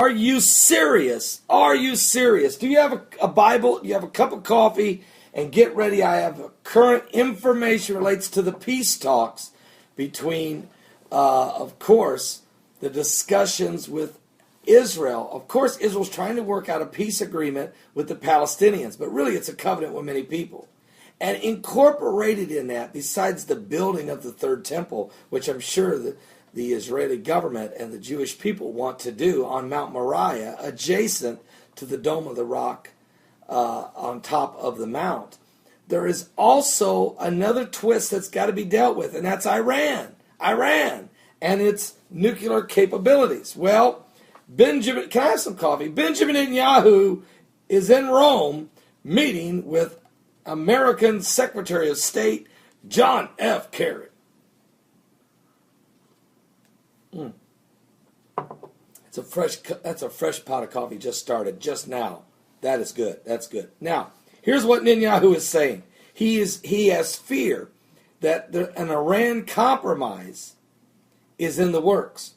Are you serious? Are you serious? Do you have a Bible? Do you have a cup of coffee? And get ready. I have current information relates to the peace talks between, of course, the discussions with Israel. Of course, Israel's trying to work out a peace agreement with the Palestinians, but really it's a covenant with many people. And incorporated in that, besides the building of the third temple, which I'm sure the Israeli government and the Jewish people want to do on Mount Moriah, adjacent to the Dome of the Rock on top of the mount, there is also another twist that's got to be dealt with, and that's Iran and its nuclear capabilities. Well, can I have some coffee? Benjamin Netanyahu is in Rome meeting with American Secretary of State John F. Kerry. That's a fresh pot of coffee just started just now. That is good. That's good. Now, here's what Netanyahu is saying. He has fear that an Iran compromise is in the works.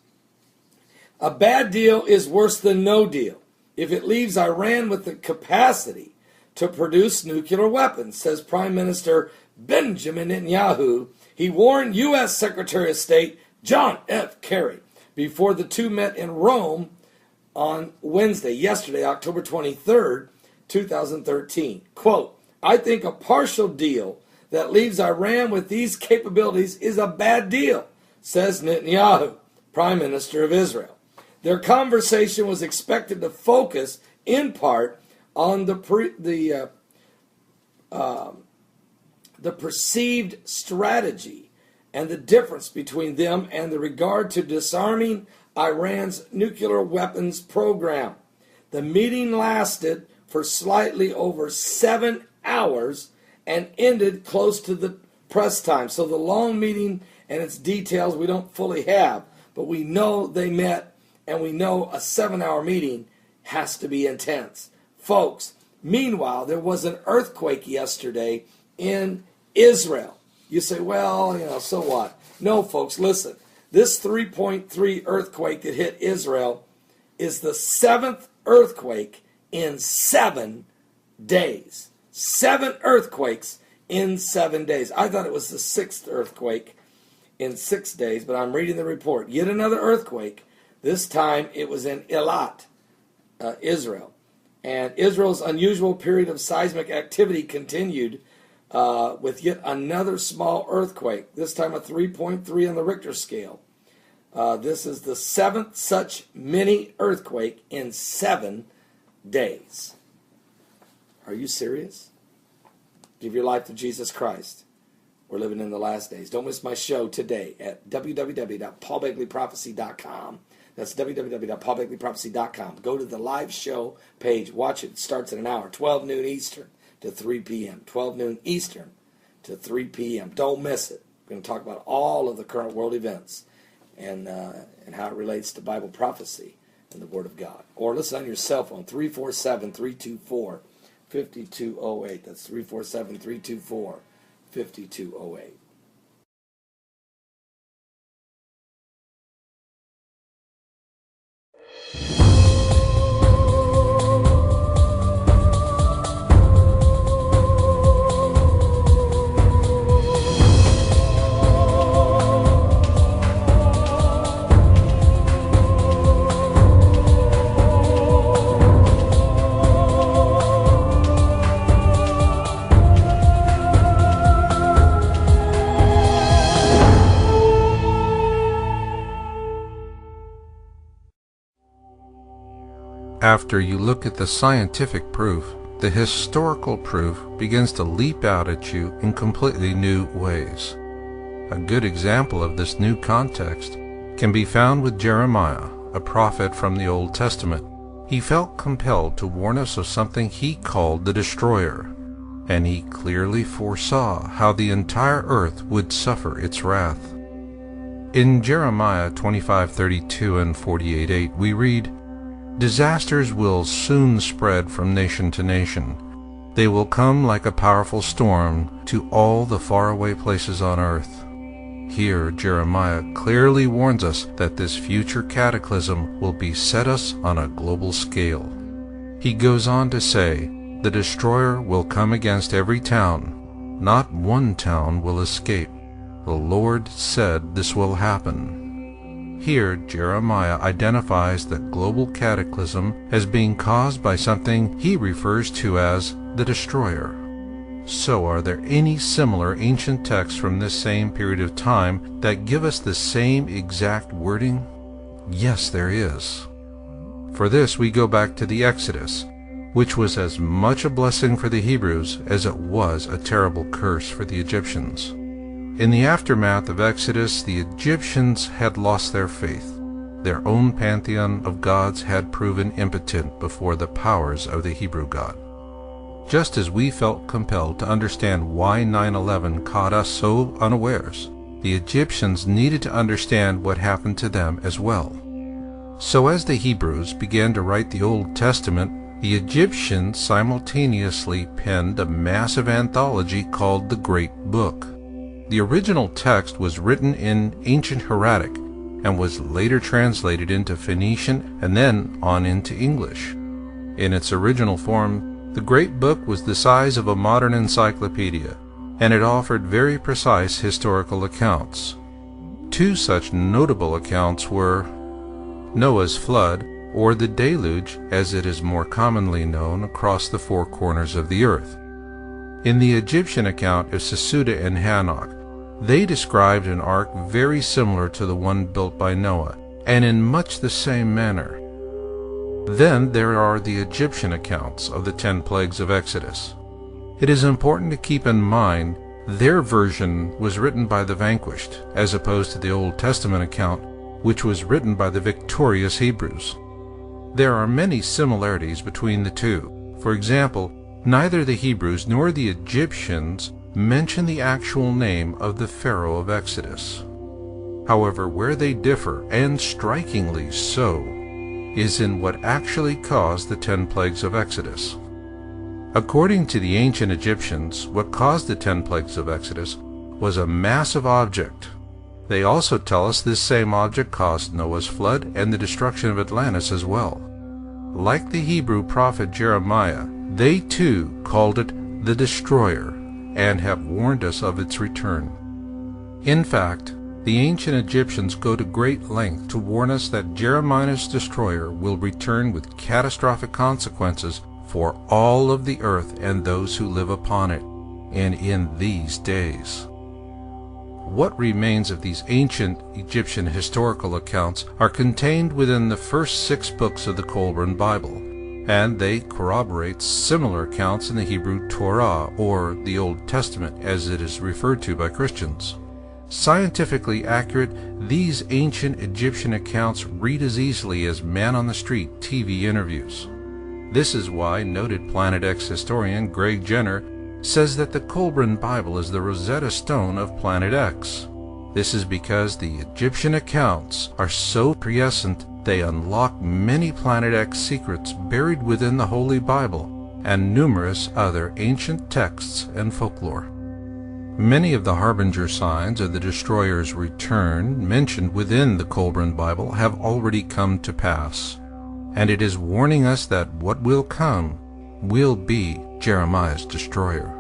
A bad deal is worse than no deal if it leaves Iran with the capacity to produce nuclear weapons, says Prime Minister Benjamin Netanyahu. He warned U.S. Secretary of State John F. Kerry before the two met in Rome on yesterday, October 23rd, 2013. Quote, I think a partial deal that leaves Iran with these capabilities is a bad deal, says Netanyahu, Prime Minister of Israel. Their conversation was expected to focus in part on the perceived strategy and the difference between them and the regard to disarming Iran's nuclear weapons program. The meeting lasted for slightly over 7 hours and ended close to the press time. So the long meeting and its details we don't fully have, but we know they met, and we know a 7-hour meeting has to be intense. Folks, meanwhile, there was an earthquake yesterday in Israel. You say, well, so what? No, folks, listen. This 3.3 earthquake that hit Israel is the 7th earthquake in 7 days. 7 earthquakes in 7 days. I thought it was the 6th earthquake in 6 days, but I'm reading the report. Yet another earthquake. This time it was in Eilat, Israel. And Israel's unusual period of seismic activity continued with yet another small earthquake, this time a 3.3 on the Richter scale. This is the 7th such mini earthquake in 7 days. Are you serious? Give your life to Jesus Christ. We're living in the last days. Don't miss my show today at www.paulbegleyprophecy.com. That's www.paulbegleyprophecy.com. Go to the live show page. Watch it. It starts in an hour, 12 noon Eastern to 3 p.m. 12 noon Eastern to 3 p.m. Don't miss it. We're going to talk about all of the current world events and how it relates to Bible prophecy and the Word of God. Or listen on your cell phone, 347-324-5208. That's 347-324-5208. After you look at the scientific proof, the historical proof begins to leap out at you in completely new ways. A good example of this new context can be found with Jeremiah, a prophet from the Old Testament. He felt compelled to warn us of something he called the destroyer, and he clearly foresaw how the entire earth would suffer its wrath. In Jeremiah 25:32 and 48:8 we read, "Disasters will soon spread from nation to nation. They will come like a powerful storm to all the faraway places on earth. Here, Jeremiah clearly warns us that this future cataclysm will beset us on a global scale. He goes on to say, "The destroyer will come against every town. Not one town will escape. The Lord said this will happen." Here, Jeremiah identifies the global cataclysm as being caused by something he refers to as the destroyer. So, are there any similar ancient texts from this same period of time that give us the same exact wording? Yes, there is. For this, we go back to the Exodus, which was as much a blessing for the Hebrews as it was a terrible curse for the Egyptians. In the aftermath of Exodus, the Egyptians had lost their faith. Their own pantheon of gods had proven impotent before the powers of the Hebrew God. Just as we felt compelled to understand why 9/11 caught us so unawares, the Egyptians needed to understand what happened to them as well. So as the Hebrews began to write the Old Testament, the Egyptians simultaneously penned a massive anthology called the Great Book. The original text was written in ancient Hieratic and was later translated into Phoenician and then on into English. In its original form, the Great Book was the size of a modern encyclopedia, and it offered very precise historical accounts. Two such notable accounts were Noah's flood, or the deluge as it is more commonly known across the four corners of the earth. In the Egyptian account of Sesuda and Hanok, they described an ark very similar to the one built by Noah, and in much the same manner. Then there are the Egyptian accounts of the 10 plagues of Exodus. It is important to keep in mind their version was written by the vanquished, as opposed to the Old Testament account, which was written by the victorious Hebrews. There are many similarities between the two. For example, neither the Hebrews nor the Egyptians mention the actual name of the Pharaoh of Exodus. However, where they differ, and strikingly so, is in what actually caused the 10 plagues of Exodus. According to the ancient Egyptians, what caused the 10 plagues of Exodus was a massive object. They also tell us this same object caused Noah's flood and the destruction of Atlantis as well. Like the Hebrew prophet Jeremiah, they too called it the destroyer and have warned us of its return. In fact, the ancient Egyptians go to great length to warn us that Jeremiah's destroyer will return with catastrophic consequences for all of the earth and those who live upon it, and in these days. What remains of these ancient Egyptian historical accounts are contained within the first 6 books of the Kolbrin Bible, and they corroborate similar accounts in the Hebrew Torah, or the Old Testament as it is referred to by Christians. Scientifically accurate, these ancient Egyptian accounts read as easily as man-on-the-street TV interviews. This is why noted Planet X historian Greg Jenner says that the Kolbrin Bible is the Rosetta Stone of Planet X. This is because the Egyptian accounts are so prescient they unlock many Planet X secrets buried within the Holy Bible and numerous other ancient texts and folklore. Many of the harbinger signs of the destroyer's return mentioned within the Kolbrin Bible have already come to pass, and it is warning us that what will come will be Jeremiah's destroyer.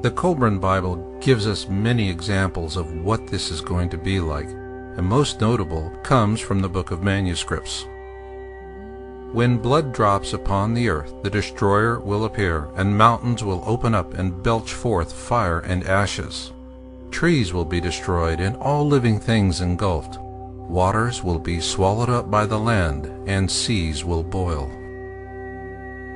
The Kolbrin Bible gives us many examples of what this is going to be like, and most notable comes from the Book of Manuscripts. When blood drops upon the earth, the destroyer will appear, and mountains will open up and belch forth fire and ashes. Trees will be destroyed, and all living things engulfed. Waters will be swallowed up by the land, and seas will boil.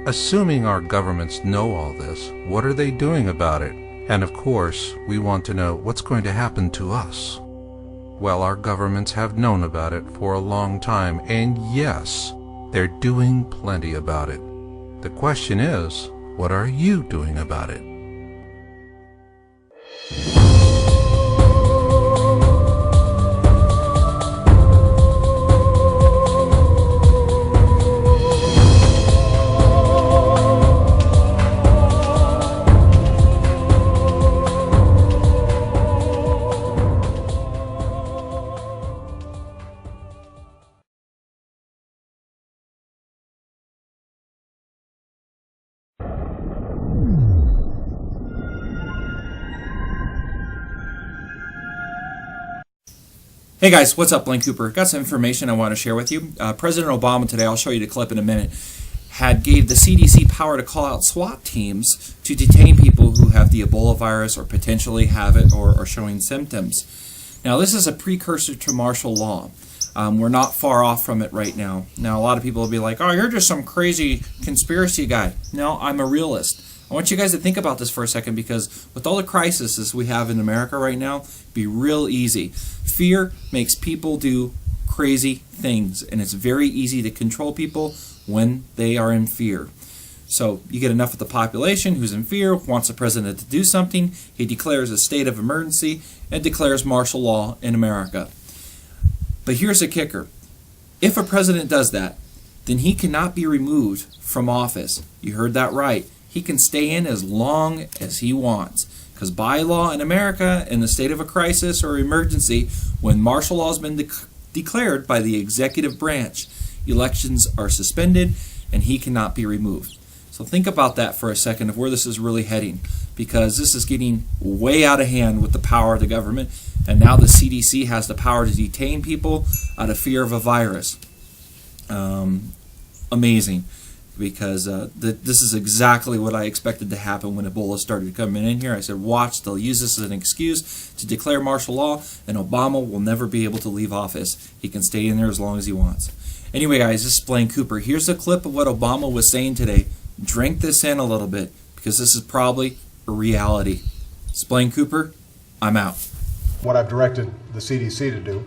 Assuming our governments know all this, what are they doing about it? And of course, we want to know what's going to happen to us. Well, our governments have known about it for a long time, and yes, they're doing plenty about it. The question is, what are you doing about it? Hey guys, what's up? Blaine Cooper. Got some information I want to share with you. President Obama today, I'll show you the clip in a minute, gave the CDC power to call out SWAT teams to detain people who have the Ebola virus or potentially have it or are showing symptoms. Now this is a precursor to martial law. We're not far off from it right now. Now a lot of people will be like, oh, you're just some crazy conspiracy guy. No, I'm a realist. I want you guys to think about this for a second, because with all the crises we have in America right now, it'd be real easy. Fear makes people do crazy things, and it's very easy to control people when they are in fear. So you get enough of the population who's in fear, wants the president to do something, he declares a state of emergency and declares martial law in America. But here's the kicker. If a president does that, then he cannot be removed from office. You heard that right. He can stay in as long as he wants. Because by law in America, in the state of a crisis or emergency, when martial law has been declared by the executive branch, elections are suspended and he cannot be removed. So think about that for a second of where this is really heading, because this is getting way out of hand with the power of the government, and now the CDC has the power to detain people out of fear of a virus. Amazing. Because this is exactly what I expected to happen when Ebola started coming in here. I said, watch, they'll use this as an excuse to declare martial law, and Obama will never be able to leave office. He can stay in there as long as he wants. Anyway, guys, this is Blaine Cooper. Here's a clip of what Obama was saying today. Drink this in a little bit, because this is probably a reality. This is Blaine Cooper. I'm out. What I've directed the CDC to do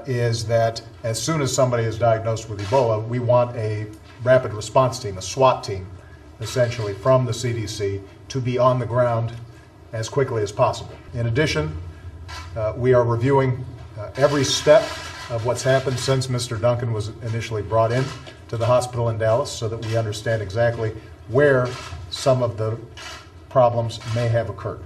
is that as soon as somebody is diagnosed with Ebola, we want a rapid response team, a SWAT team, essentially, from the CDC to be on the ground as quickly as possible. In addition, we are reviewing every step of what's happened since Mr. Duncan was initially brought in to the hospital in Dallas, so that we understand exactly where some of the problems may have occurred.